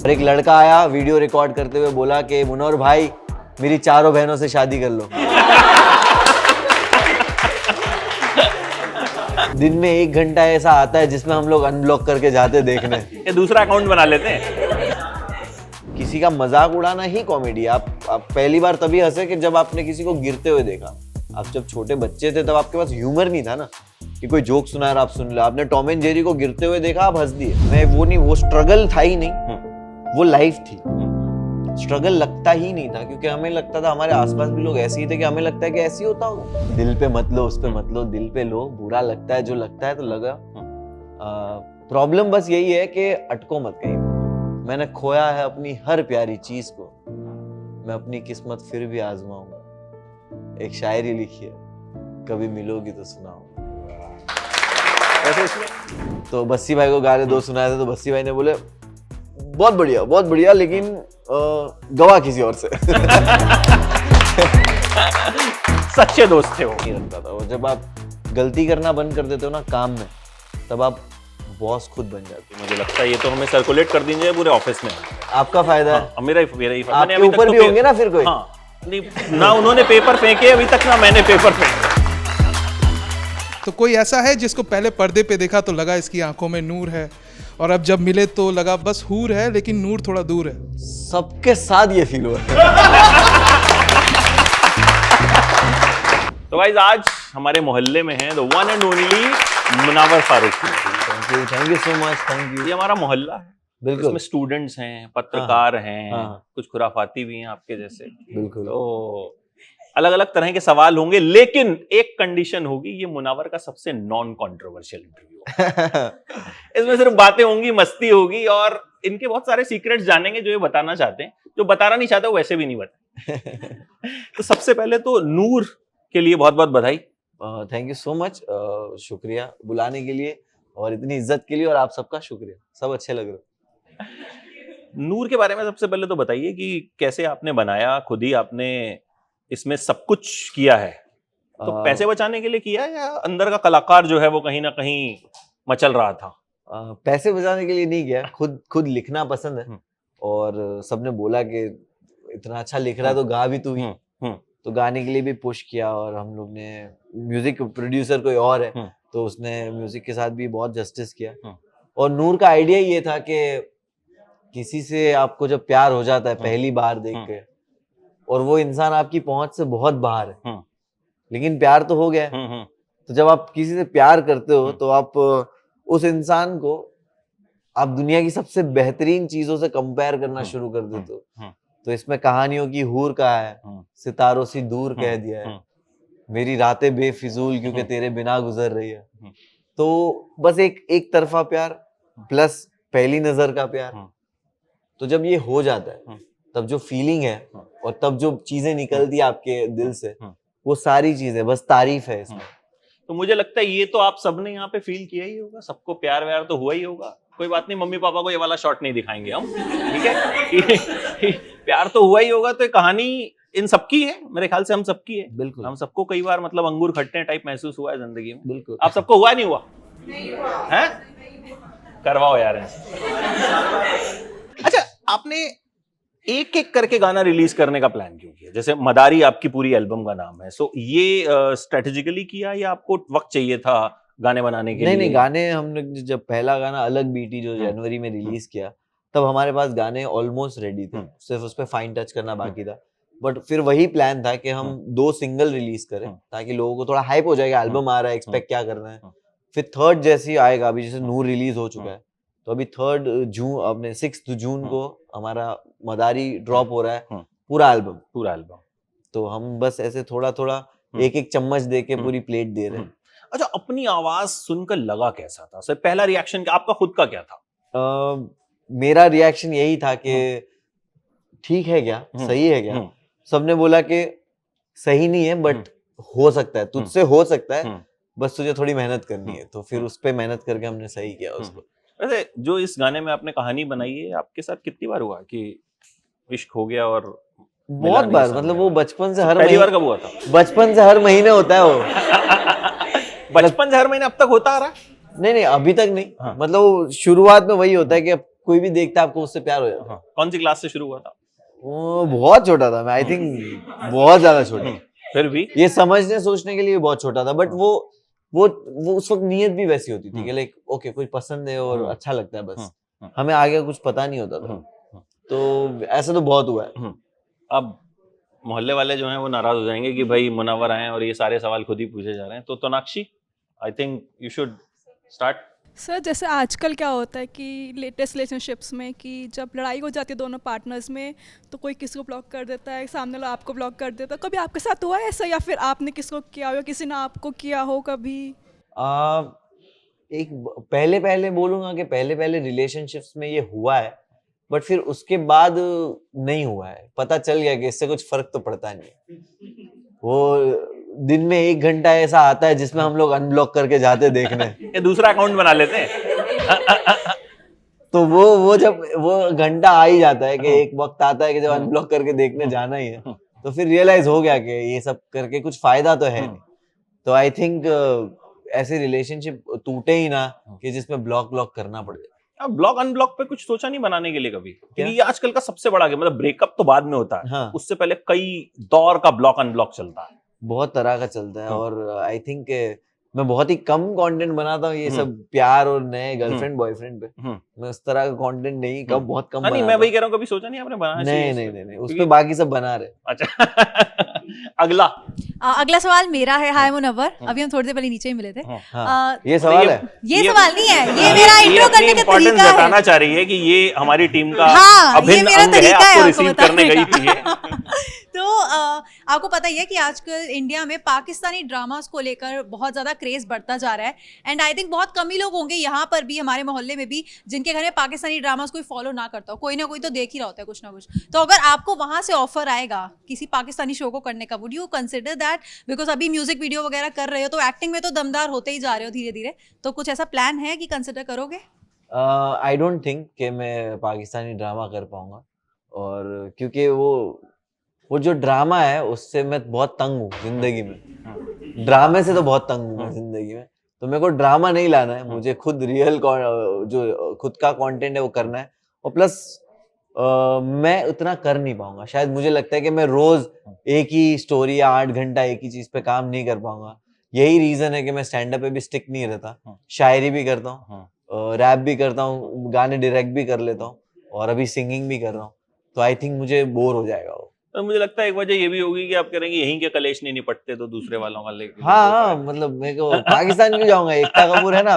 और एक लड़का आया वीडियो रिकॉर्ड करते हुए, बोला कि मुनव्वर भाई मेरी चारों बहनों से शादी कर लो। दिन में 1 घंटा ऐसा आता है जिसमें हम लोग अनब्लॉक करके जाते देखने। ये दूसरा अकाउंट बना लेते हैं। किसी का मजाक उड़ाना ही कॉमेडी है। आप पहली बार तभी हंसे कि जब आपने किसी को गिरते हुए देखा। आप जब छोटे बच्चे थे तब आपके पास ह्यूमर नहीं था ना, कि कोई जोक सुना रहा आप सुन लो। आपने टॉम एंड जेरी को गिरते हुए देखा, आप हंस दिए। मैं वो नहीं, वो स्ट्रगल था ही नहीं, वो लाइफ थी। स्ट्रगल लगता ही नहीं था, क्योंकि हमें लगता था, हमारे आसपास भी लोग ऐसे ही थे कि हमें लगता है कि ऐसे ही होता होगा। दिल पे मत लो, उस पे मत लो, दिल पे लो। बुरा लगता है, जो लगता है तो लगा। प्रॉब्लम बस यही है कि अटको मत कहीं। मैंने खोया है अपनी हर प्यारी चीज को, मैं अपनी किस्मत फिर भी आजमाऊंगा। एक शायरी लिखी है, कभी मिलोगी तो सुनाऊंगा। तो बस्सी भाई को गाने 2 सुनाए थे, तो बस्सी भाई ने बोले बहुत बढ़िया, लेकिन गवा किसी और से। सच्चे दोस्त थे वो। नहीं रखता था वो। जब आप गलती करना बंद कर देते हो ना काम में, तब आप बॉस खुद बन जाते हो। मुझे लगता है ये तो हमें सर्कुलेट कर दीजिए पूरे ऑफिस में। आपका फायदा है। हाँ, मेरा ही आपके ऊपर भी होंगे ना फिर कोई। हाँ, नहीं ना उन्होंने पेपर फेंके अभी तक, ना मैंने पेपर फेंके। तो कोई ऐसा है जिसको पहले पर्दे पे देखा तो लगा इसकी आंखों में नूर है, और अब जब मिले तो लगा बस हूर है, लेकिन नूर थोड़ा दूर है? सबके साथ ये फील हुआ। तो गाइस आज हमारे मोहल्ले में है the one and only Munawar Faruqui. Thank you so much, thank you. ये हमारा मोहल्ला है, बिल्कुल। इसमें स्टूडेंट्स हैं, पत्रकार हैं, हाँ। कुछ खुराफाती भी हैं आपके जैसे। बिल्कुल। तो अलग अलग तरह के सवाल होंगे, लेकिन एक कंडीशन होगी, ये मुनव्वर का सबसे नॉन कंट्रोवर्शियल इंटरव्यू। इसमें सिर्फ बातें होंगी, मस्ती होगी, और इनके बहुत सारे सीक्रेट्स जानेंगे जो ये बताना चाहते हैं। जो बताना नहीं चाहते वो वैसे भी नहीं बताते। तो सबसे पहले तो नूर के लिए बहुत बहुत बधाई। थैंक यू सो मच, शुक्रिया बुलाने के लिए और इतनी इज्जत के लिए, और आप सबका शुक्रिया। सब अच्छे लग रहे हो। नूर के बारे में सबसे पहले तो बताइए कि कैसे आपने बनाया, खुद ही आपने इसमें सब कुछ किया है, तो पैसे बचाने के लिए किया, या अंदर का कलाकार जो है वो कहीं ना कहीं मचल रहा था? पैसे बचाने के लिए नहीं किया, खुद लिखना पसंद है, और सबने बोला कि इतना अच्छा लिख रहा है तो गा भी तू ही। तो गाने के लिए भी पुश किया, और हम लोग ने, म्यूजिक प्रोड्यूसर कोई और है तो उसने म्यूजिक के साथ भी बहुत जस्टिस किया। और नूर का आइडिया ये था कि किसी से आपको जब प्यार हो जाता है पहली बार देख के, और वो इंसान आपकी पहुंच से बहुत बाहर है, लेकिन प्यार तो हो गया है, तो जब आप किसी से प्यार करते हो तो आप उस इंसान को आप दुनिया की सबसे बेहतरीन चीजों से कंपेयर करना शुरू कर देते हो। तो इसमें कहानियों की हूर कहा है, सितारों से दूर कह दिया है, मेरी रातें बेफिजूल क्योंकि तेरे बिना गुजर रही है। तो बस एक तरफा प्यार प्लस पहली नजर का प्यार। तो जब ये हो जाता है तब जो फीलिंग है और तब जो चीजें निकलती है आपके दिल से, वो सारी चीजें बस तारीफ है इसमें। तो मुझे लगता है ये तो आप सबने यहाँ पे फील किया ही होगा, सबको प्यार व्यार तो हुआ ही होगा। कोई बात नहीं, मम्मी पापा को ये वाला शॉट नहीं दिखाएंगे हम, ठीक है? प्यार तो हुआ ही होगा। तो ये कहानी इन सबकी है, मेरे ख्याल से हम सबकी है। बिल्कुल। हम सबको कई बार मतलब अंगूर खट्टे टाइप महसूस हुआ है जिंदगी में। बिल्कुल। आप सबको हुआ नहीं हुआ? नहीं हुआ है? करवाओ यार। अच्छा, आपने एक एक करके गाना रिलीज करने का प्लान क्यों किया? जैसे मदारी आपकी पूरी एल्बम का नाम है, सो ये स्ट्रेटेजिकली किया या आपको वक्त चाहिए था गाने बनाने के लिए? नहीं, गाने हमने जब पहला गाना अलग बीटी जो जनवरी में रिलीज किया, तब हमारे पास गाने ऑलमोस्ट रेडी थे, सिर्फ उस पे फाइन टच करना बाकी था। बट फिर वही प्लान था कि हम 2 सिंगल रिलीज करें ताकि लोगों को थोड़ा हाइप हो जाएगा, एल्बम आ रहा है, एक्सपेक्ट क्या करना है। फिर थर्ड जैसे ही आएगा, अभी जैसे नूर रिलीज हो चुका है, तो अभी 3 जून, अपने 6 जून को हमारा मदारी ड्रॉप हो रहा है, पूरा एल्बम। तो हम बस ऐसे थोड़ा थोड़ा एक चम्मच दे के पूरी प्लेट दे रहे हैं। अच्छा, अपनी आवाज सुनकर लगा कैसा था? सर पहला रिएक्शन आपका खुद का क्या था? मेरा रिएक्शन यही था कि ठीक है क्या, सही है क्या? सबने बोला कि सही नहीं है बट हो सकता है, तुझसे हो सकता है, बस तुझे थोड़ी मेहनत करनी है। तो फिर उस पे मेहनत करके हमने सही किया उसको। वैसे जो इस गाने में आपने कहानी बनाई है, आपके साथ कितनी बार हुआ कि इश्क हो गया? और बहुत बार, मतलब वो बचपन से हर पहली बार कब हुआ था? बचपन से हर महीने होता है वो। बचपन से हर महीने अब तक होता आ रहा है? नहीं, अभी तक नहीं। मतलब शुरुआत में वही होता है कि कोई भी देखता है आपको उससे प्यार हो जाता है। कौन सी क्लास से शुरू हुआ था? वो बहुत छोटा था मैं, आई थिंक बहुत ज्यादा छोटा, फिर भी ये समझने सोचने के लिए बहुत छोटा था, बट वो उस वक्त नीयत भी वैसी होती थी कि लाइक ओके कोई पसंद है और अच्छा लगता है, बस हमें आगे कुछ पता नहीं होता था। तो ऐसा तो बहुत हुआ है। अब मोहल्ले वाले जो हैं वो नाराज हो जाएंगे कि भाई मुनव्वर आए और ये सारे सवाल खुद ही पूछे जा रहे हैं, तो तोनाक्षी I think you should start. Sir जैसे आजकल क्या होता है कि लेटेस्ट रिलेशनशिप्स में कि जब लड़ाई हो जाती है दोनों पार्टनर्स में तो कोई किसी को ब्लॉक कर देता है, सामने वाला आपको ब्लॉक कर देता है, कभी आपके साथ हुआ है ऐसा या फिर आपने किसको किया हो या किसी ने आपको किया हो कभी? एक पहले बोलूंगा कि पहले रिलेशनशिप्स में ये हुआ है, बट फिर उसके बाद नहीं हुआ है। पता चल गया कि इससे कुछ फर्क तो पड़ता नहीं है। वो दिन में 1 घंटा ऐसा आता है जिसमें हम लोग अनब्लॉक करके जाते देखने, ये दूसरा अकाउंट बना लेते हैं। तो वो जब वो घंटा आ ही जाता है कि एक वक्त आता है कि जब अनब्लॉक करके देखने जाना ही है, तो फिर रियलाइज हो गया कि ये सब करके कुछ फायदा तो है नहीं। तो आई थिंक ऐसे रिलेशनशिप टूटे ही ना कि जिसमें ब्लॉक करना पड़े। अब ब्लॉक अनब्लॉक पे कुछ सोचा नहीं बनाने के लिए कभी? क्योंकि ये आजकल का सबसे बड़ा गेम, मतलब ब्रेकअप तो बाद में होता है, हाँ। उससे पहले कई दौर का ब्लॉक अनब्लॉक चलता है। बहुत तरह का चलता है और आई थिंक मैं बहुत ही कम कंटेंट बनाता हूँ ये सब प्यार और नए गर्लफ्रेंड बॉयफ्रेंड पे। मैं उस तरह का कंटेंट नहीं, बहुत कम नहीं, मैं वही कह रहा हूँ, कभी सोचा नहीं आपने बनाना चाहिए? नहीं, उस पे बाकी सब बना रहे। अच्छा। अगला सवाल मेरा है। हाय मुनव्वर, अभी हम थोड़ी देर पहले नीचे ही मिले थे। ये सवाल है? ये सवाल नहीं है, ये मेरा इंट्रो करने का तरीका है। बताना चाह रही है कि ये हमारी टीम का हाँ, अभिन्न मेरा अंग है, तरीका है आपको आपको रिसीव करने गई थी ये। तो आपको पता ही है कि आजकल इंडिया में पाकिस्तानी ड्रामास को लेकर बहुत ज़्यादा क्रेज बढ़ता जा रहा है एंड आई थिंक बहुत कम ही लोग होंगे यहाँ पर भी, हमारे मोहल्ले में भी, जिनके घर में पाकिस्तानी ड्रामास कोई फॉलो ना करता हो। कोई ना कोई तो देख ही रहा होता है कुछ ना कुछ। तो अगर आपको वहाँ से ऑफर आएगा किसी पाकिस्तानी शो को करने का, would you consider that? Because अभी म्यूजिक वीडियो वगैरह कर रहे हो तो एक्टिंग में तो दमदार होते ही जा रहे हो धीरे धीरे, तो कुछ ऐसा प्लान है कि कंसिडर करोगे? आई डोंट थिंक कि मैं पाकिस्तानी ड्रामा कर पाऊंगा, और क्योंकि वो जो ड्रामा है उससे मैं बहुत तंग हूँ जिंदगी में। ड्रामे से तो बहुत तंग हूँ मैं जिंदगी में, तो मेरे को ड्रामा नहीं लाना है, मुझे खुद रियल जो खुद का कंटेंट है वो करना है। और प्लस मैं उतना कर नहीं पाऊंगा शायद, मुझे लगता है कि मैं रोज एक ही स्टोरी या 8 घंटा एक ही चीज पे काम नहीं कर पाऊंगा। यही रीजन है कि मैं स्टैंड अप पे भी स्टिक नहीं रहता। शायरी भी करता हूँ, रैप भी करता हूँ, गाने डायरेक्ट भी कर लेता हूँ और अभी सिंगिंग भी कर रहा हूँ। तो आई थिंक मुझे बोर हो जाएगा वो। तो मुझे लगता है एक वजह ये भी होगी कि आप करेंगे यहीं के कलेश नहीं निपटते तो दूसरे वालों का लेके। हाँ, मतलब मेरे को पाकिस्तान क्यों जाऊंगा, एकता कपूर है ना।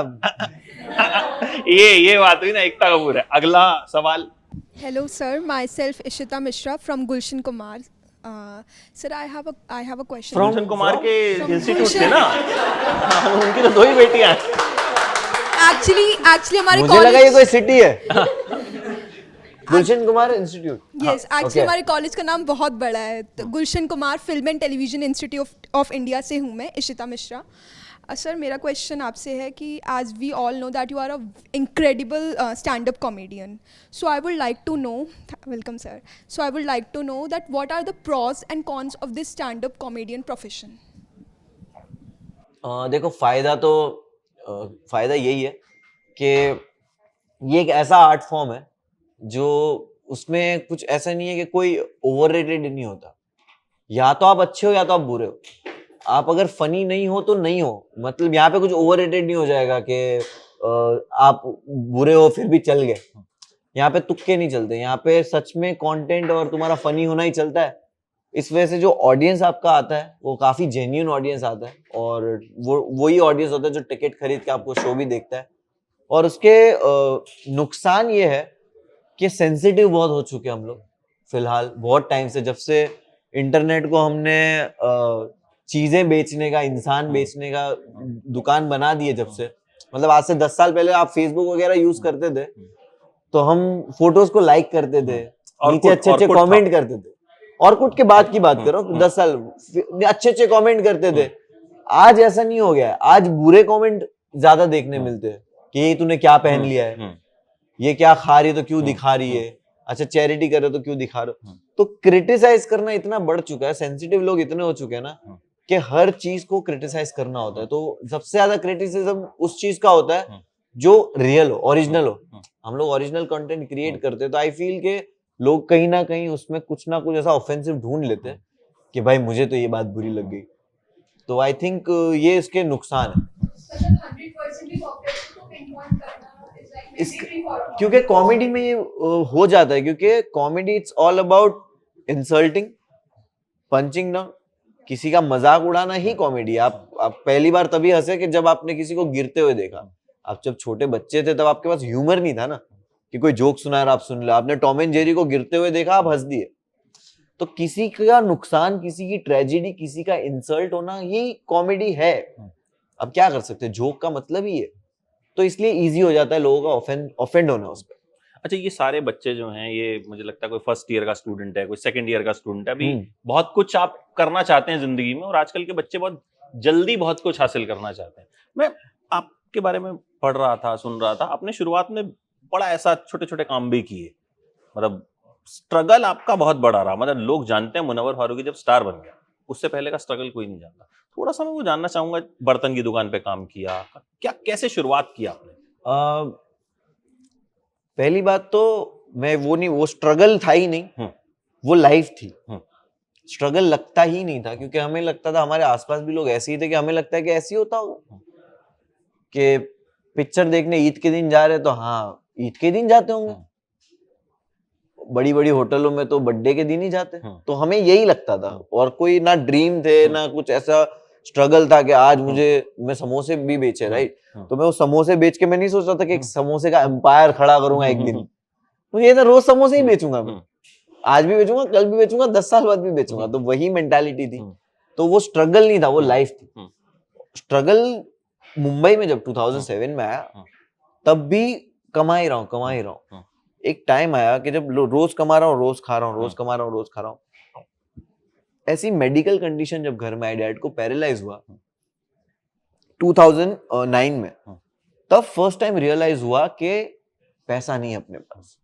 ये बात हुई ना, एकता कपूर है। अगला सवाल। Hello sir, myself Ishita Mishra from Gulshan Kumar. Sir, I have a question. Gulshan Kumar के इंस्टीट्यूट थे ना? हाँ, उनकी तो 2 ही बेटियां हैं। Actually हमारे मुझे लगा ये कोई सिटी है। Gulshan Kumar institute. Yes, actually हमारे कॉलेज का नाम बहुत बड़ा है। तो Gulshan Kumar film and television institute of India से हूँ मैं, इशिता मिश्रा। सर मेरा क्वेश्चन आपसे है कि as we all know that you are a incredible stand-up comedian, so I would like to know, welcome sir, so I would like to know that what are the pros and cons of this stand-up comedian profession? देखो फायदा यही है कि ये एक ऐसा art form है जो उसमें कुछ ऐसा नहीं है कि कोई ओवररेटेड नहीं होता। या तो आप अच्छे हो या तो आप बुरे हो। आप अगर फनी नहीं हो तो नहीं हो, मतलब यहाँ पे कुछ ओवररेटेड नहीं हो जाएगा कि आप बुरे हो फिर भी चल गए। यहाँ पे तुक्के नहीं चलते, यहाँ पे सच में कंटेंट और तुम्हारा फनी होना ही चलता है। इस वजह से जो ऑडियंस आपका आता है वो काफी जेन्युइन ऑडियंस आता है और वही ऑडियंस होता है जो टिकट खरीद के आपको शो भी देखता है। और उसके नुकसान ये है कि सेंसिटिव बहुत हो चुके हम लोग फिलहाल बहुत टाइम से, जब से इंटरनेट को हमने चीजें बेचने का, इंसान बेचने का दुकान बना दिए। जब से मतलब आज से 10 साल पहले आप फेसबुक वगैरह यूज करते थे तो हम फोटोज को लाइक करते थे, नीचे अच्छे कमेंट करते थे। ऑर्कुट के बाद की बात करो, 10 साल अच्छे कमेंट करते थे। आज ऐसा नहीं हो गया है, आज बुरे कमेंट ज्यादा देखने मिलते हैं कि ये तूने क्या पहन लिया है, ये क्या खा रही है तो क्यों दिखा रही है, अच्छा चैरिटी कर रहे हो तो क्यों दिखा रहे हो। तो क्रिटिसाइज करना इतना बढ़ चुका है, सेंसिटिव लोग इतने हो चुके हैं ना कि हर चीज को क्रिटिसाइज करना होता है। तो सबसे ज्यादा क्रिटिसिज्म उस चीज का होता है जो रियल हो, ओरिजिनल हो। हम लोग ओरिजिनल कंटेंट क्रिएट करते हैं, तो आई फील के लोग कहीं ना कहीं उसमें कुछ ना कुछ ऐसा ऑफेंसिव ढूंढ लेते हैं कि भाई मुझे तो ये बात बुरी लग गई। तो आई थिंक ये इसके नुकसान है। क्योंकि कॉमेडी में ये हो जाता है, क्योंकि comedy it's all about insulting, punching down, किसी का मजाक उड़ाना ही कॉमेडी। आप पहली बार तभी हंसे कि जब आपने किसी को गिरते हुए देखा। आप जब छोटे बच्चे थे तब आपके पास ह्यूमर नहीं था ना, कि कोई जोक सुना है आप सुन लो। आपने टॉम एंड जेरी को गिरते हुए देखा, आप हंस दिए। तो किसी का नुकसान, किसी की ट्रेजेडी, किसी का इंसल्ट होना ही कॉमेडी है। अब क्या कर सकते हैं, जोक का मतलब ही है। तो इसलिए इजी हो जाता है लोगों का ऑफेंड होना उस पर। अच्छा, ये सारे बच्चे जो हैं, ये मुझे लगता है कोई फर्स्ट ईयर का स्टूडेंट है, कोई सेकंड ईयर का स्टूडेंट है, अभी बहुत कुछ आप करना चाहते हैं जिंदगी में, और आजकल के बच्चे बहुत जल्दी बहुत कुछ हासिल करना चाहते हैं। मैं आपके बारे में पढ़ रहा था, सुन रहा था, आपने शुरुआत में बड़ा ऐसा छोटे छोटे काम भी किए, मतलब स्ट्रगल आपका बहुत बड़ा रहा। मतलब लोग जानते हैं मुनव्वर फारूकी जब स्टार बन गया, उससे पहले का स्ट्रगल कोई नहीं जानता। थोड़ा सा मैं वो जानना चाहूंगा, बर्तन की दुकान पे काम किया, क्या कैसे शुरुआत की आपने? पहली बात तो मैं वो स्ट्रगल था ही नहीं, वो लाइफ थी। स्ट्रगल लगता ही नहीं था, क्योंकि हमें लगता था, हमारे आसपास भी लोग ऐसे ही थे कि हमें लगता है कि ऐसे ही होता होगा, कि पिक्चर देखने ईद के दिन जा रहे तो हाँ ईद के दिन जाते होंगे, बड़ी बड़ी होटलों में तो बर्थडे के दिन ही जाते। तो हमें यही लगता था, और कोई ना ड्रीम थे ना कुछ ऐसा स्ट्रगल था कि आज मैं समोसे भी बेचे, राइट। तो मैं वो समोसे बेच के मैं नहीं सोच रहा था कि एक समोसे का एम्पायर खड़ा करूंगा एक दिन। तो ये था, रोज समोसे ही बेचूंगा मैं, आज भी बेचूंगा, कल भी बेचूंगा, 10 साल बाद भी बेचूंगा। तो वही मेंटालिटी थी। तो वो स्ट्रगल नहीं था, वो लाइफ थी। स्ट्रगल मुंबई में जब 2007 में आया, तब भी कमा ही रहा हूँ। एक टाइम आया कि जब रोज कमा रहा हूँ, रोज खा रहा हूँ, रोज कमा रहा हूँ, रोज खा रहा हूँ। ऐसी मेडिकल कंडीशन जब घर में आई, डैड को पैरालाइज हुआ 2009 में, तब फर्स्ट टाइम रियलाइज हुआ कि पैसा नहीं है अपने पास,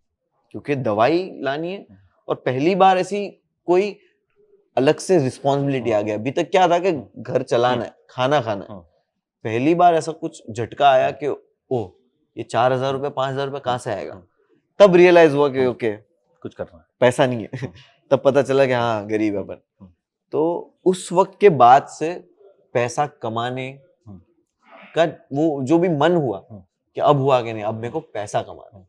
क्योंकि दवाई लानी है। और पहली बार ऐसी कोई अलग से रिस्पॉन्सिबिलिटी आ गया। अभी तक क्या था कि घर चलाना है, खाना खाना है। पहली बार ऐसा कुछ झटका आया कि ओह, ये 4,000 रुपए 5,000 रुपए कहाँ से आएगा। तब रियलाइज हुआ कि ओके कुछ करना है, पैसा नहीं है। तब पता चला कि हाँ गरीब है अपन। तो उस वक्त के बाद से पैसा कमाने का वो जो भी मन हुआ कि अब हुआ कि नहीं, अब मेरे को पैसा कमाना।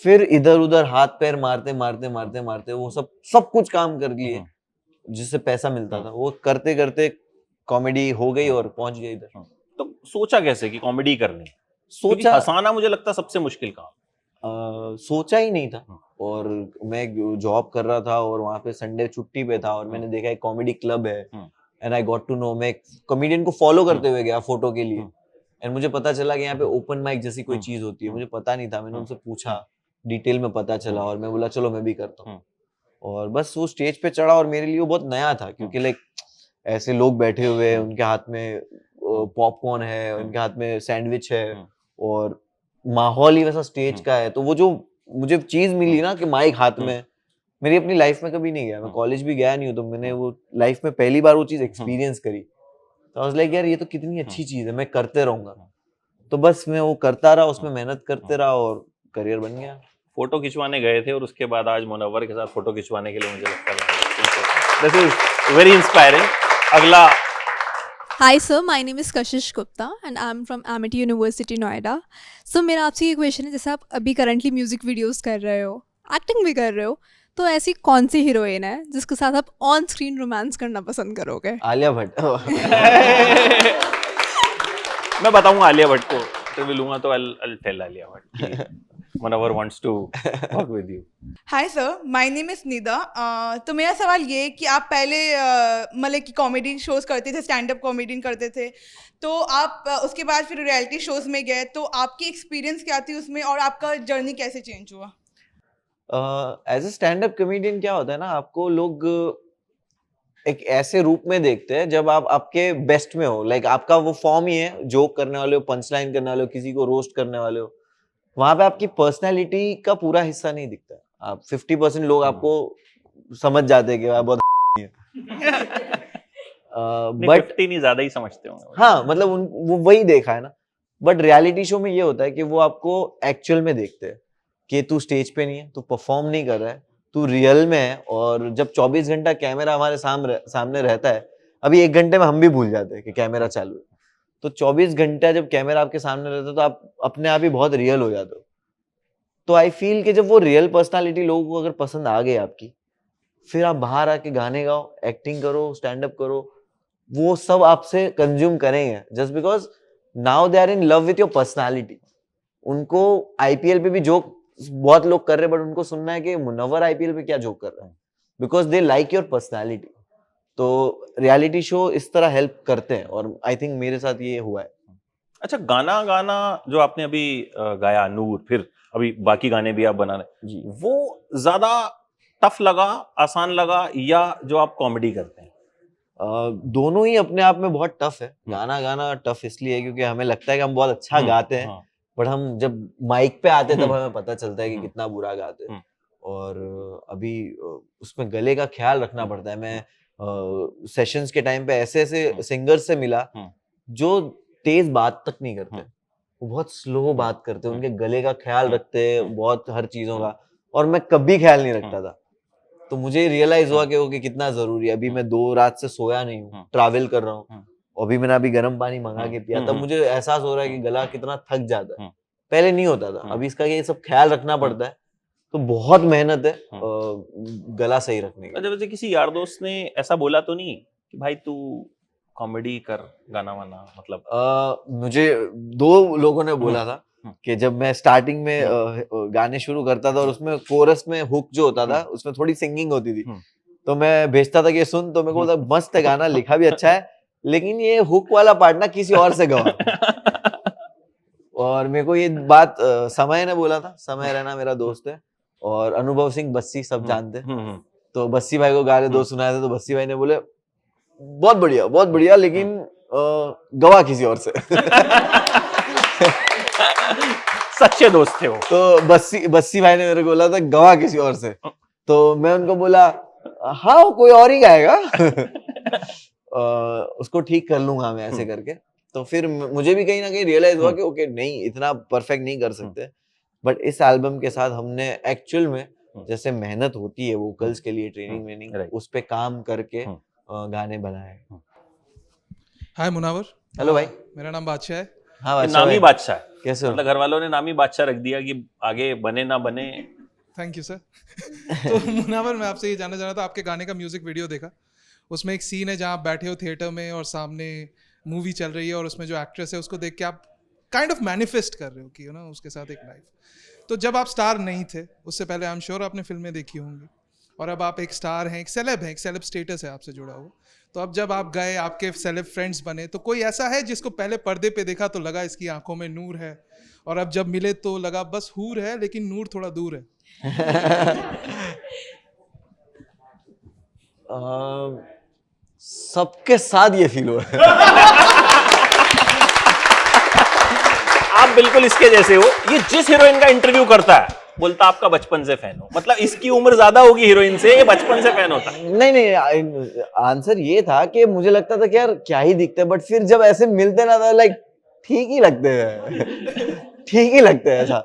फिर इधर उधर हाथ पैर मारते मारते मारते मारते वो सब कुछ काम कर लिए जिससे पैसा मिलता था। वो करते करते कॉमेडी हो गई और पहुंच गई इधर। तो सोचा कैसे कि कॉमेडी करनी? सोचा, हंसाना मुझे लगता है सबसे मुश्किल काम। सोचा ही नहीं था। और मैं जॉब कर रहा था और वहां पे संडे छुट्टी पे था, और मैंने देखा एक कॉमेडी क्लब है, and I got to know. मैं कॉमेडियन को फॉलो करते हुए गया फोटो के लिए, एंड मुझे पता चला कि यहाँ पे ओपन माइक जैसी कोई चीज होती है। मुझे पता नहीं था, मैंने उनसे पूछा, डिटेल में पता चला, और मैं बोला चलो मैं भी करता हूँ। और बस वो स्टेज पे चढ़ा, और मेरे लिए वो बहुत नया था, क्योंकि लाइक ऐसे लोग बैठे हुए, उनके हाथ में पॉपकॉर्न है, उनके हाथ में सैंडविच है, और माहौल ही वैसा स्टेज का है। तो वो जो मुझे चीज मिली ना कि माइक हाथ में, मेरी अपनी लाइफ में कभी नहीं गया। मैं कॉलेज भी गया नहीं हूँ, तो मैंने वो लाइफ में पहली बार वो चीज एक्सपीरियंस करी। तो आई वाज लाइक यार ये तो कितनी अच्छी चीज है, मैं करते रहूंगा। तो बस मैं वो करता रहा, उसमें मेहनत करते रहा, और करियर बन गया। फोटो खिंचवाने गए थे और उसके बाद आज मुनव्वर के साथ फोटो खिंचवाने के लिए मुझे लगता है दिस इज वेरी इंस्पायरिंग। अगला। Hi sir, my name is Kashish Gupta and I'm from Amity University, Noida. So मेरा आपसे ये क्वेश्चन है, जैसे आप अभी करंटली म्यूजिक वीडियोस कर रहे हो, एक्टिंग भी कर रहे हो, तो ऐसी कौन सी हीरोइन है जिसके साथ आप ऑन स्क्रीन रोमांस करना पसंद करोगे? आलिया भट्ट। मैं बताऊंगा आलिया भट्ट को, इंटरव्यू लूंगा तो I'll tell Alia Bhatt Munawwar wants to work with you. Hi sir, my name is Nida. तो मेरा सवाल ये है कि आप पहले मतलब कि कॉमेडी शोज़ करते थे, स्टैंड अप कॉमेडियन करते थे, तो आप उसके बाद फिर रियलिटी शोज़ में गए, तो आपकी एक्सपीरियंस क्या थी उसमें और आपका जर्नी कैसे चेंज हुआ? As a stand up comedian क्या होता है ना, आपको लोग एक ऐसे रूप में देखते हैं जब आप आपके बेस्ट में हो। लाइक आपका वो फॉर्म ही है, जोक करने वाले हो, पंच लाइन करने वाले हो, किसी को रोस्ट करने वाले हो। वहां पे आपकी पर्सनैलिटी का पूरा हिस्सा नहीं दिखता है। आप 50% लोग आपको समझ जाते हैं कि आप बहुत बट 50 नहीं, ज्यादा ही समझते होंगे। हाँ, मतलब वो वही देखा है ना। बट रियलिटी शो में ये होता है कि वो आपको एक्चुअल में देखते हैं। कि तू स्टेज पे नहीं है, तू परफॉर्म नहीं कर रहा है, तू रियल में है। और जब 24 घंटा कैमरा हमारे सामने रहता है, अभी 1 घंटे में हम भी भूल जाते हैं कि कैमरा चालू है। तो 24 घंटा जब कैमरा आपके सामने रहता है तो आप अपने आप ही बहुत रियल हो जाते हो। तो आई फील कि जब वो रियल पर्सनालिटी लोगों को अगर पसंद आ गई आपकी, फिर आप बाहर आके गाने गाओ, एक्टिंग करो, स्टैंड अप करो, वो सब आपसे कंज्यूम करेंगे just because now they are in love with your personality. उनको आईपीएल पे भी जोक बहुत लोग कर रहे हैं, बट उनको सुनना है कि मुनव्वर आईपीएल पे क्या जोक कर रहा है, because they like your personality. तो रियलिटी शो इस तरह हेल्प करते हैं और आई थिंक मेरे साथ ये हुआ है। अच्छा, गाना जो आपने अभी गाया नूर, फिर अभी बाकी गाने भी आप बना रहे जी, वो ज्यादा टफ लगा, आसान लगा, या जो आप कॉमेडी करते हैं? दोनों ही अपने आप में बहुत टफ है। गाना गाना टफ इसलिए है क्योंकि हमें लगता है कि हम बहुत अच्छा गाते हैं, बट हम जब माइक पे आते हैं तब हमें पता चलता है कि कितना बुरा गाते हैं। और अभी उसमें गले का ख्याल रखना पड़ता है। मैं सेशंस के टाइम पे ऐसे ऐसे सिंगर्स से मिला जो तेज बात तक नहीं करते, वो बहुत स्लो बात करते हैं, उनके गले का ख्याल रखते हैं बहुत, हर चीजों का, और मैं कभी ख्याल नहीं रखता था। तो मुझे रियलाइज हुआ कि वो कि कितना जरूरी है। अभी मैं 2 रात से सोया नहीं हूँ, ट्रैवल कर रहा हूँ, अभी मैंने अभी गर्म पानी मंगा के पिया, तब मुझे एहसास हो रहा है कि गला कितना थक जाता है। पहले नहीं होता था, अभी इसका ये सब ख्याल रखना पड़ता है, तो बहुत मेहनत है गला सही रखने की। अच्छा, वैसे किसी यार दोस्त ने ऐसा बोला तो नहीं कि भाई तू कॉमेडी कर, गाना वाना, मतलब? मुझे 2 लोगों ने बोला था कि जब मैं स्टार्टिंग में गाने शुरू करता था और उसमें कोरस में हुक जो होता था उसमें थोड़ी सिंगिंग होती थी, तो मैं भेजता था कि सुन, तो मेरे को बोलता मस्त है गाना, लिखा भी अच्छा है, लेकिन ये हुक वाला पार्ट ना किसी और से गवा। और मेरे को ये बात समय ने बोला था। समय रहना मेरा दोस्त है, और अनुभव सिंह बस्सी सब जानते हैं, तो बस्सी भाई को गाने 2 सुनाए थे, तो बस्सी भाई ने बोले बहुत बढ़िया, लेकिन गवा किसी और से। सच्चे दोस्त थे वो। तो बस्सी भाई ने मेरे को बोला था गवा किसी और से, तो मैं उनको बोला हाँ कोई और ही गाएगा। उसको ठीक कर लूंगा मैं ऐसे करके। तो फिर मुझे भी कहीं ना कहीं रियलाइज हुआ कि ओके नहीं, इतना परफेक्ट नहीं कर सकते, बट इस एल्बम के साथ हमने एक्चुअल में जैसे मेहनत होती है वोकल्स के लिए, ट्रेनिंग उस पे काम करके गाने बनाए। हाय मुनावर। हेलो भाई, मेरा नाम बादशाह है। हाँ बादशाह नामी भाई, बादशाह, कैसे हो? मतलब घर वालों ने नामी बादशाह रख दिया कि आगे बने ना बने। Thank you sir. तो मुनावर, मैं आपसे ये जानना चाह रहा था, आपके गाने का म्यूजिक वीडियो देखा, उसमें एक सीन है जहाँ आप बैठे हो थिएटर में और सामने मूवी चल रही है, और उसमें जो एक्ट्रेस है उसको देख के आप काइंड ऑफ मैनिफेस्ट कर रहे हो कि उसके साथ एक लाइफ। तो जब आप स्टार नहीं थे, उससे पहले आई एम श्योर आपने फिल्में देखी होंगी, और अब आप एक स्टार हैं, एक सेलेब स्टेटस है आपसे जुड़ा हुआ। तो अब जब आप गए, आपके सेलेब फ्रेंड्स बने, तो कोई ऐसा है जिसको पहले पर्दे पे देखा तो लगा इसकी आंखों में नूर है, और अब जब मिले तो लगा बस हूर है लेकिन नूर थोड़ा दूर है? सबके साथ ये फील हुआ है। आप बिल्कुल इसके जैसे हो। ये जिस हीरोइन का इंटरव्यू करता है बोलता आपका बचपन से फैन हो, मतलब इसकी उम्र ज्यादा होगी हीरोइन से, ये बचपन से फैन होता है। नहीं, आंसर ये था कि मुझे लगता था कि यार क्या ही दिखते हैं, बट फिर जब ऐसे मिलते ना तो लाइक ठीक ही लगते हैं। ठीक ही लगते हैं ऐसा।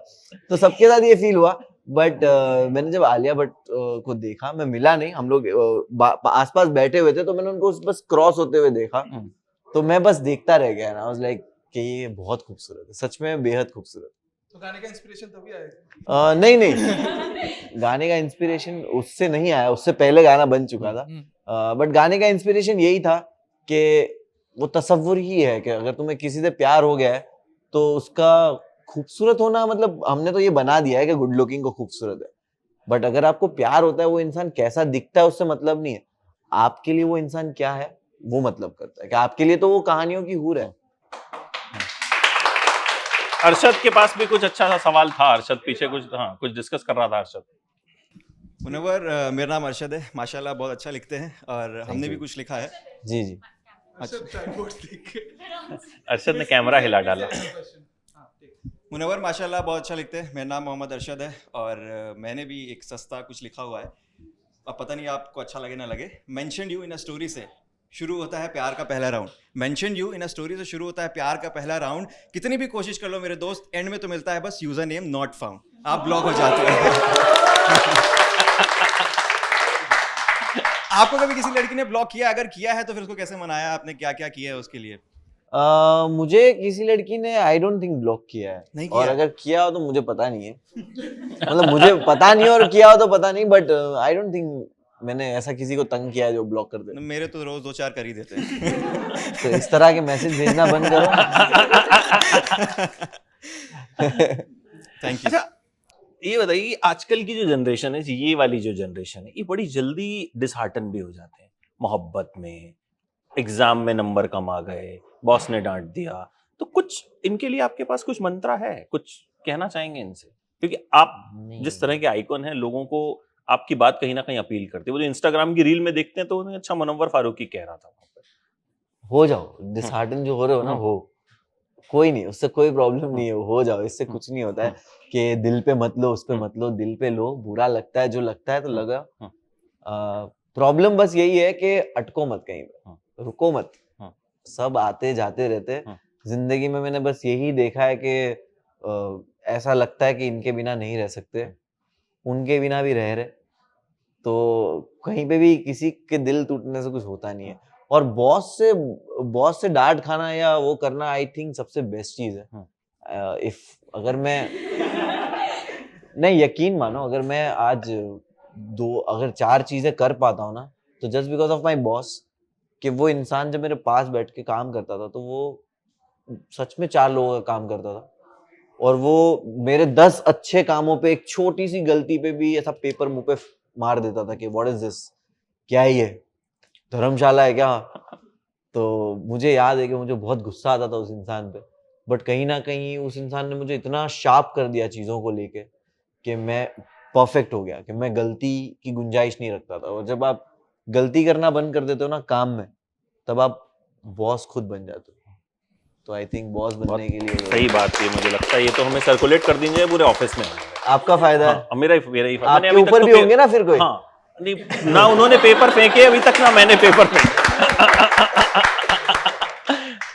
तो सबके साथ ये फील हुआ, बट मैंने जब आलिया भट्ट को देखा, मैं मिला नहीं, हम लोग आसपास बैठे हुए थे, तो मैंने उनको बस क्रॉस होते हुए देखा, तो मैं बस देखता रह गया ना, आई वाज लाइक कि ये बहुत खूबसूरत है, सच में बेहद खूबसूरत। तो गाने का इंस्पिरेशन तभी आया? नहीं, गाने का इंस्पिरेशन उससे नहीं आया, उससे पहले गाना बन चुका था। बट गाने का इंस्पिरेशन यही था कि वो तसव्वुर ही है कि अगर तुम्हें किसी से प्यार हो गया है तो उसका खूबसूरत होना, मतलब हमने तो ये बना दिया है कि गुड लुकिंग को खूबसूरत है, बट अगर आपको प्यार होता है, वो इंसान कैसा दिखता है उससे मतलब नहीं है, आपके लिए वो इंसान क्या है वो मतलब करता है, कि आपके लिए तो वो कहानियों की हूर है। अरशद के पास भी कुछ अच्छा सा सवाल था। अरशद पीछे कुछ डिस्कस कर रहा था। अरशद, मुनव्वर, मेरा नाम अरशद है, माशाल्लाह बहुत अच्छा लिखते हैं, और हमने भी कुछ लिखा है। जी। अरशद ने कैमरा हिला डाला। मुनव्वर माशाल्लाह बहुत अच्छा लिखते हैं। मेरा नाम मोहम्मद अरशद है, और मैंने भी एक सस्ता कुछ लिखा हुआ है। अब पता नहीं आपको अच्छा लगे ना लगे। Mentioned you in a story से शुरू होता है प्यार का पहला round, mention you in a story से शुरू होता है प्यार का पहला राउंड, कितनी भी कोशिश कर लो मेरे दोस्त, एंड में तो मिलता है बस यूजर नेम नॉट फाउंड, आप ब्लॉक हो जाते हो। आपको कभी किसी लड़की ने ब्लॉक किया? अगर किया है तो फिर उसको कैसे मनाया आपने, क्या क्या किया है उसके लिए? मुझे किसी लड़की ने आई डोंट थिंक ब्लॉक किया है, नहीं और किया? अगर किया हो तो मुझे पता नहीं है। मतलब मुझे पता नहीं और किया हो तो पता नहीं, बट आई डोंट थिंक मैंने ऐसा किसी को तंग किया है जो ब्लॉक कर दे। मेरे तो रोज 2-4 कर ही देते हैं। तो इस तरह के मैसेज भेजना बंद करो। Thank you. अच्छा, ये बताइए कि आजकल की जो जनरेशन है, ये वाली जो जनरेशन है, ये बड़ी जल्दी डिसहार्टन भी हो जाते हैं मोहब्बत में, एग्जाम में नंबर कम आ गए, बॉस ने डांट दिया, तो कुछ इनके लिए आपके पास कुछ मंत्रा है, कुछ कहना चाहेंगे इनसे? क्योंकि आप जिस तरह के आइकॉन हैं, लोगों को आपकी बात कहीं ना कहीं अपील करती है। वो जो इंस्टाग्राम की रील में देखते हैं तो उन्हें अच्छा मुनव्वर फारूकी कह रहा था वहाँ पे। हो जाओ डिसहार्टन जो हो रहे हो ना, हो कोई नहीं, उससे कोई प्रॉब्लम नहीं है, हो जाओ, इससे कुछ नहीं होता है कि दिल पे मत लो, उस पे मत लो, दिल पे लो, बुरा लगता है जो लगता है तो लगा। प्रॉब्लम बस यही है कि अटको मत कहीं पे, रुको मत, सब आते जाते रहते। जिंदगी में मैंने बस यही देखा है कि ऐसा लगता है कि इनके बिना नहीं रह सकते, उनके बिना भी रह रहे, तो कहीं पे भी किसी के दिल टूटने से कुछ होता नहीं है। और बॉस से डांट खाना या वो करना आई थिंक सबसे बेस्ट चीज है। इफ अगर मैं नहीं, यकीन मानो, अगर मैं आज अगर 4 चीजें कर पाता हूँ ना, तो just because of my boss, कि वो इंसान जब मेरे पास बैठ के काम करता था तो वो सच में 4 लोगों का काम करता था, और वो मेरे 10 अच्छे कामों पे एक छोटी सी गलती पे भी ऐसा पेपर मुंह पे मार देता था कि व्हाट इज दिस, क्या है ये, धर्मशाला है क्या? तो मुझे याद है कि मुझे बहुत गुस्सा आता था उस इंसान पे, बट कहीं ना कहीं उस इंसान ने मुझे इतना शार्प कर दिया चीज़ों को लेके कि मैं परफेक्ट हो गया, कि मैं गलती की गुंजाइश नहीं रखता था। और जब आप गलती करना बंद कर देते हो ना काम में, तब आप बॉस खुद बन जाते हो। तो आई थिंक बॉस बनने के लिए सही बात है, मुझे लगता है ये तो हमें सर्कुलेट कर दीजिए पूरे ऑफिस में। आपका फायदा है। हाँ, मेरा ही फायदा। आपके ऊपर भी होंगे ना फिर कोई? हाँ, नहीं ना, उन्होंने पेपर फेंके अभी तक, ना मैंने पेपर फेंके।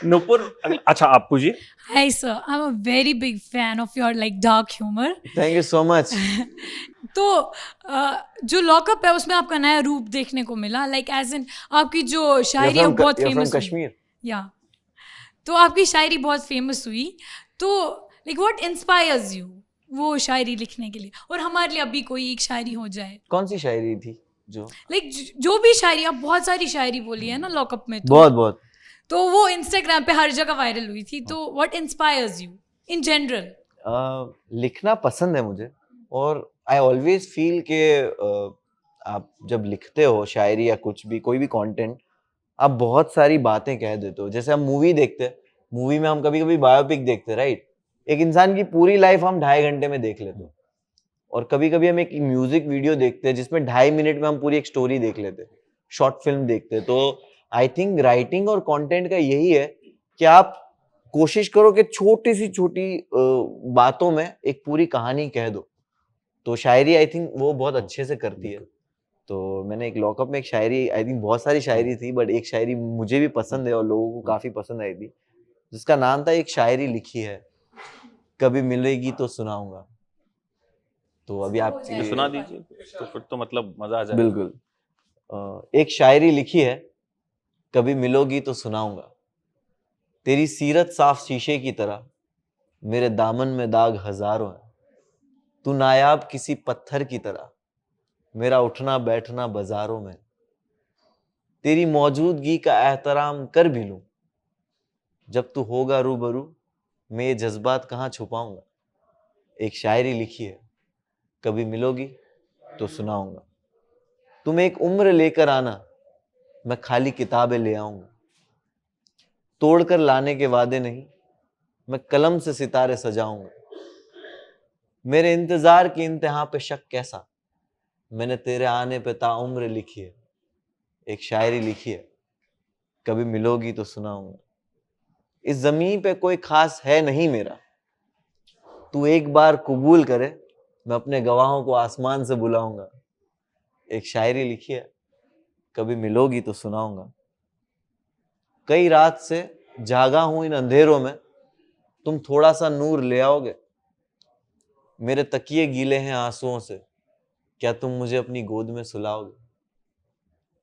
नुपुर, अच्छा आप पूछिए। Hi sir, I'm a very big fan of your like dark humor. Thank you so much. तो जो लॉकअप है उसमें आपका नया रूप देखने को मिला, लाइक एज इन आपकी जो शायरी है बहुत फेमस हुई। कश्मीर। या तो आपकी शायरी बहुत फेमस हुई, तो लाइक व्हाट इंस्पायर्स यू वो शायरी लिखने के लिए, और हमारे लिए अभी कोई एक शायरी हो जाए। कौन सी शायरी थी जो लाइक जो भी शायरी, आप बहुत सारी शायरी बोली है ना लॉकअप में, तो बहुत तो वो इंस्टाग्राम पे हर जगह वायरल हुई थी, तो what inspires you in general? लिखना पसंद है मुझे, और आई ऑलवेज फील के आप जब लिखते हो शायरी या कुछ भी, कोई भी कंटेंट, आप बहुत सारी बातें कह देते हो। जैसे हम मूवी देखते हैं, मूवी में हम कभी कभी बायोपिक देखते हैं, राइट? एक इंसान की पूरी लाइफ हम 2.5 घंटे में देख लेते हैं, और कभी कभी हम एक म्यूजिक वीडियो देखते हैं जिसमें 2.5 मिनट में हम पूरी एक स्टोरी देख लेते हैं, शॉर्ट फिल्म देखते हैं। तो आई थिंक राइटिंग और कंटेंट का यही है कि आप कोशिश करो कि छोटी सी छोटी बातों में एक पूरी कहानी कह दो। तो शायरी आई थिंक वो बहुत अच्छे से करती है। तो मैंने एक लॉकअप में एक शायरी, आई थिंक बहुत सारी शायरी थी, बट एक शायरी मुझे भी पसंद है और लोगों को काफी पसंद आई थी, जिसका नाम था एक शायरी लिखी है, कभी मिलेगी तो सुनाऊंगा। तो अभी आप सुना दीजिए, तो फिर तो मतलब मजा आ जाएगा। बिल्कुल। एक शायरी लिखी है, कभी मिलोगी तो सुनाऊंगा, तेरी सीरत साफ शीशे की तरह, मेरे दामन में दाग हजारों हैं, तू नायाब किसी पत्थर की तरह, मेरा उठना बैठना बाजारों में, तेरी मौजूदगी का एहतराम कर भी लूं, जब तू होगा रूबरू मैं ये जज्बात कहाँ छुपाऊंगा। एक शायरी लिखी है, कभी मिलोगी तो सुनाऊंगा, तुम एक उम्र लेकर आना, मैं खाली किताबें ले आऊंगा, तोड़कर लाने के वादे नहीं, मैं कलम से सितारे सजाऊंगा, मेरे इंतजार की इंतहा पे शक कैसा, मैंने तेरे आने पे ताउम्र लिखी है। एक शायरी लिखी है, कभी मिलोगी तो सुनाऊंगा, इस जमीन पे कोई खास है नहीं मेरा, तू एक बार कबूल करे, मैं अपने गवाहों को आसमान से बुलाऊंगा। एक शायरी लिखी है, कभी मिलोगी तो सुनाऊंगा, कई रात से जागा हूं इन अंधेरों में, तुम थोड़ा सा नूर ले आओगे? मेरे तकिए गीले हैं आंसुओं से, क्या तुम मुझे अपनी गोद में सुलाओगे?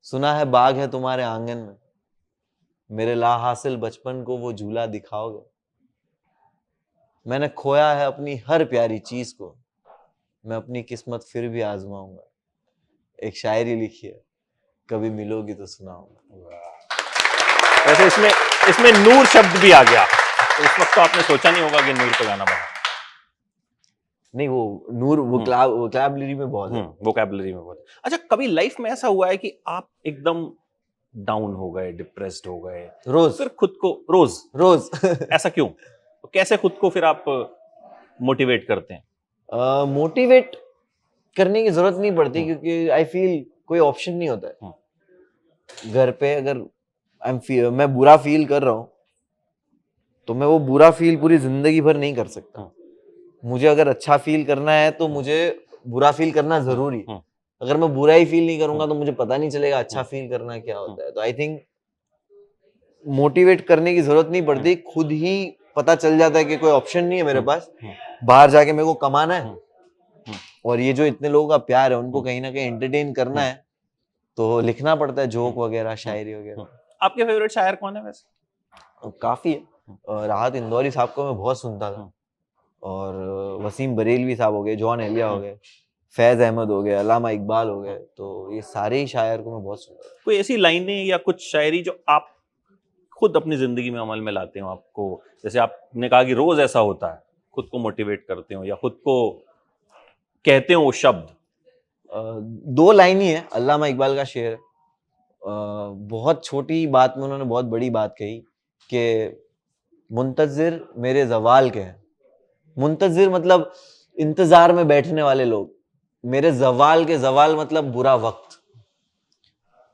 सुना है बाग है तुम्हारे आंगन में, मेरे लाहासिल बचपन को वो झूला दिखाओगे? मैंने खोया है अपनी हर प्यारी चीज को, मैं अपनी किस्मत फिर भी आजमाऊंगा। एक शायरी लिखी है, कभी मिलोगी तो सुनाऊंगा। वैसे इसमें नूर शब्द भी आ गया, तो उस वक्त तो आपने सोचा नहीं होगा कि नूर पे गाना बना। नहीं, वो नूर वोकैबुलरी में बहुत है। वोकैबुलरी में बहुत। अच्छा, कभी लाइफ में ऐसा हुआ है कि आप एकदम डाउन हो गए, डिप्रेस्ड हो गए, रोज फिर खुद को रोज ऐसा क्यों? तो कैसे खुद को फिर आप मोटिवेट करते हैं? मोटिवेट करने की जरूरत नहीं पड़ती, क्योंकि आई फील कोई ऑप्शन नहीं होता है। घर पे अगर मैं बुरा फील कर रहा हूं, तो मैं वो बुरा फील पूरी जिंदगी भर नहीं कर सकता। मुझे अगर अच्छा फील करना है तो मुझे बुरा फील करना जरूरी है। अगर मैं बुरा ही फील नहीं करूंगा तो मुझे पता नहीं चलेगा अच्छा फील करना क्या होता है। तो आई थिंक मोटिवेट करने की जरूरत नहीं पड़ती, खुद ही पता चल जाता है कि कोई ऑप्शन नहीं है मेरे पास, बाहर जाके मेरे को कमाना है, और ये जो इतने लोगों का प्यार है उनको कहीं ना कहीं एंटरटेन करना है, तो लिखना पड़ता है जोक वगैरह, शायरी वगैरह। आपके फेवरेट शायर कौन है वैसे? काफी है। राहत इंदौरी साहब को मैं बहुत सुनता था, और वसीम बरेलवी साहब हो गए, जॉन एलिया हो गए, फैज अहमद हो गए, अल्लामा इकबाल हो गए, तो ये सारे ही शायर को मैं बहुत सुनता था। कोई ऐसी लाइनें या कुछ शायरी जो आप खुद अपनी जिंदगी में अमल में लाते हो? आपको जैसे आपने कहा कि रोज ऐसा होता है, खुद को मोटिवेट करते हो या खुद को कहते हो वो शब्द? 2 लाइन ही है, अल्लामा इकबाल का शेर है। बहुत छोटी बात में उन्होंने बहुत बड़ी बात कही कि मुंतजिर मेरे जवाल के हैं। मुंतजिर मतलब इंतजार में बैठने वाले लोग, मेरे जवाल के, जवाल मतलब बुरा वक्त।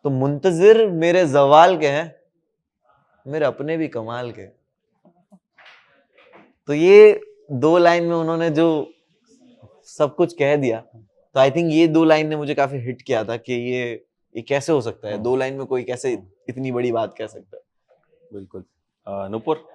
तो मुंतजिर मेरे जवाल के हैं, मेरे अपने भी कमाल के। तो ये 2 लाइन में उन्होंने जो सब कुछ कह दिया, तो आई थिंक ये 2 लाइन ने मुझे काफी हिट किया था कि ये कैसे हो सकता है, 2 लाइन में कोई कैसे इतनी बड़ी बात कह सकता है। बिल्कुल। नूपुर?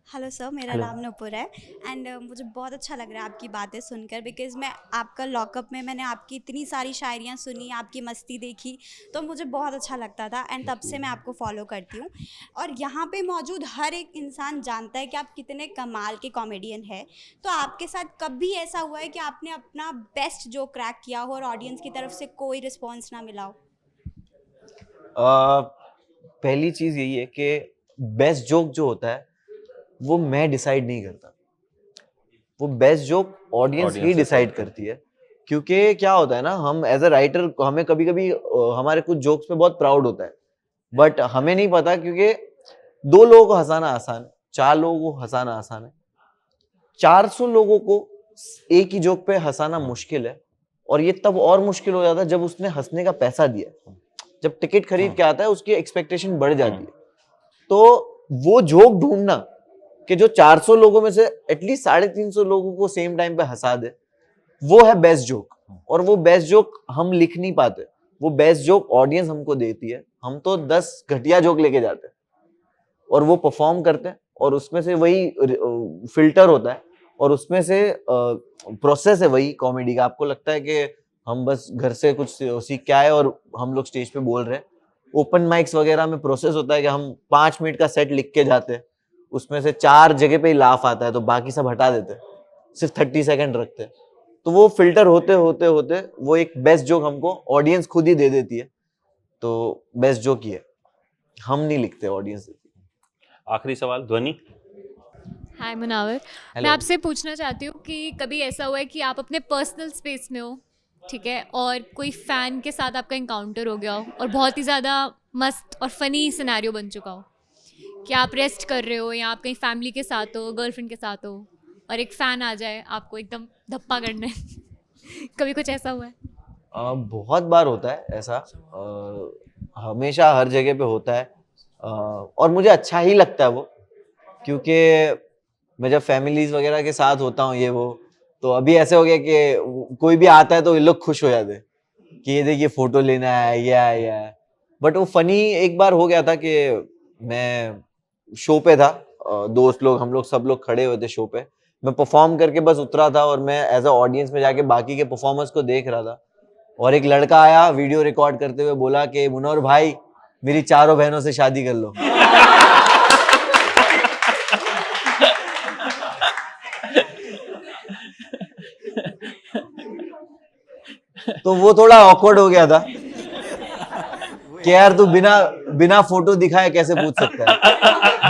हेलो सर, मेरा नाम नूपुर है, एंड मुझे बहुत अच्छा लग रहा है आपकी बातें सुनकर, बिकॉज़ मैं आपका लॉकअप में मैंने आपकी इतनी सारी शायरियाँ सुनी, आपकी मस्ती देखी, तो मुझे बहुत अच्छा लगता था, एंड तब से मैं आपको फॉलो करती हूँ। और यहाँ पे मौजूद हर एक इंसान जानता है कि आप कितने कमाल के कॉमेडियन हैं। तो आपके साथ कभी ऐसा हुआ है कि आपने अपना बेस्ट जो क्रैक किया हो और ऑडियंस की तरफ से कोई रिस्पॉन्स ना मिला हो? पहली चीज यही है कि बेस्ट जोक जो होता है वो मैं डिसाइड नहीं करता, वो बेस्ट जोक ऑडियंस ही डिसाइड करती है। क्योंकि क्या होता है ना, हम एज अ राइटर हमें कभी कभी हमारे कुछ जोक्स पे बहुत प्राउड होता है, बट हमें नहीं पता, क्योंकि 2 लोगों को हंसाना आसान है, 4 लोगों को हंसाना आसान है, 400 लोगों को एक ही जोक पे हंसाना मुश्किल है। और ये तब और मुश्किल हो जाता है जब उसने हंसने का पैसा दिया, जब टिकट खरीद के आता है उसकी एक्सपेक्टेशन बढ़ जाती है। तो वो जोक ढूंढना कि जो 400 लोगों में से एटलीस्ट 350 लोगों को सेम टाइम पे हंसा दे, वो है बेस्ट जोक। और वो बेस्ट जोक हम लिख नहीं पाते, वो बेस्ट जोक ऑडियंस हमको देती है। हम तो 10 घटिया जोक लेके जाते हैं और वो परफॉर्म करते हैं, और उसमें से वही फिल्टर होता है, और उसमें से प्रोसेस है वही कॉमेडी का। आपको लगता है कि हम बस घर से कुछ सीख के आए और हम लोग स्टेज पे बोल रहे हैं। ओपन माइक्स वगैरह में प्रोसेस होता है कि हम 5 मिनट का सेट लिख के जाते हैं, उसमें से 4 जगह पे ही लाफ आता है तो बाकी सब हटा देते हैं, सिर्फ 30 सेकंड रखते हैं। तो वो फिल्टर होते होते होते वो एक बेस्ट जोक हमको ऑडियंस खुद ही दे देती है। तो बेस्ट जोक ही है, हम नहीं लिखते, ऑडियंस देती है। आखिरी सवाल ध्वनि। हाय मुनावर, मैं आपसे पूछना चाहती हूँ कि कभी ऐसा हुआ है कि आप अपने पर्सनल स्पेस में हो, ठीक है, और कोई फ़ैन के साथ आपका इनकाउंटर हो गया हो और बहुत ही ज़्यादा मस्त और फ़नी सिनेरियो बन चुका हो कि आप रेस्ट कर रहे हो या आप कहीं फैमिली के साथ हो, गर्लफ्रेंड के साथ हो, और एक फ़ैन आ जाए आपको एकदम धप्पा करने कभी कुछ ऐसा हुआ है? बहुत बार होता है ऐसा, हमेशा हर जगह पे होता है, और मुझे अच्छा ही लगता है वो, क्योंकि मैं जब फैमिलीज वगैरह के साथ होता हूँ ये वो, तो अभी ऐसे हो गया कि कोई भी आता है तो ये लोग खुश हो जाते हैं कि ये देखिए फोटो लेना है, या बट वो फनी एक बार हो गया था कि मैं शो पे था, दोस्त लोग हम लोग सब लोग खड़े हुए थे शो पे, मैं परफॉर्म करके बस उतरा था और मैं एज अ ऑडियंस में जाके बाकी के परफॉर्मर्स को देख रहा था और एक लड़का आया वीडियो रिकॉर्ड करते हुए, बोला कि मुनव्वर भाई मेरी चारों बहनों से शादी कर लो। तो वो थोड़ा ऑकवर्ड हो गया था कि यार तू बिना बिना फोटो दिखाए कैसे पूछ सकता है।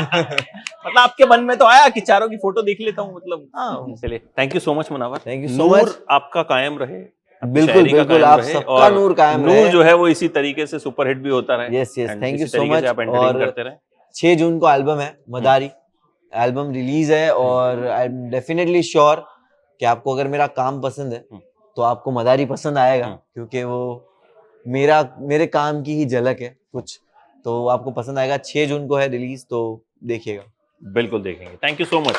मतलब आपके मन में तो आया कि चारों की फोटो देख लेता हूँ, मतलब हाँ। चलिए, thank you so much Munawar. Thank you so Noor much. आपका कायम रहे, आपकी बिल्कुल शायरी का बिल्कुल, कायम आप रहे, सबका और नूर कायम नूर रहे। जो है वो इसी तरीके से सुपरहिट भी होता रहे। Yes yes, and thank you इसी सो तरीके मच। से आप एंटरटेन और करते रहे। 6 जून को एल्बम है मदारी, एल्बम रिलीज है और आई एम डेफिनेटली श्योर कि आपको अगर मेरा काम पसंद है तो आपको मदारी पसंद आएगा, क्योंकि वो मेरे काम की ही झलक है कुछ, तो आपको पसंद आएगा। 6 जून को है रिलीज, तो देखिएगा। बिल्कुल देखेंगे। Thank you so much.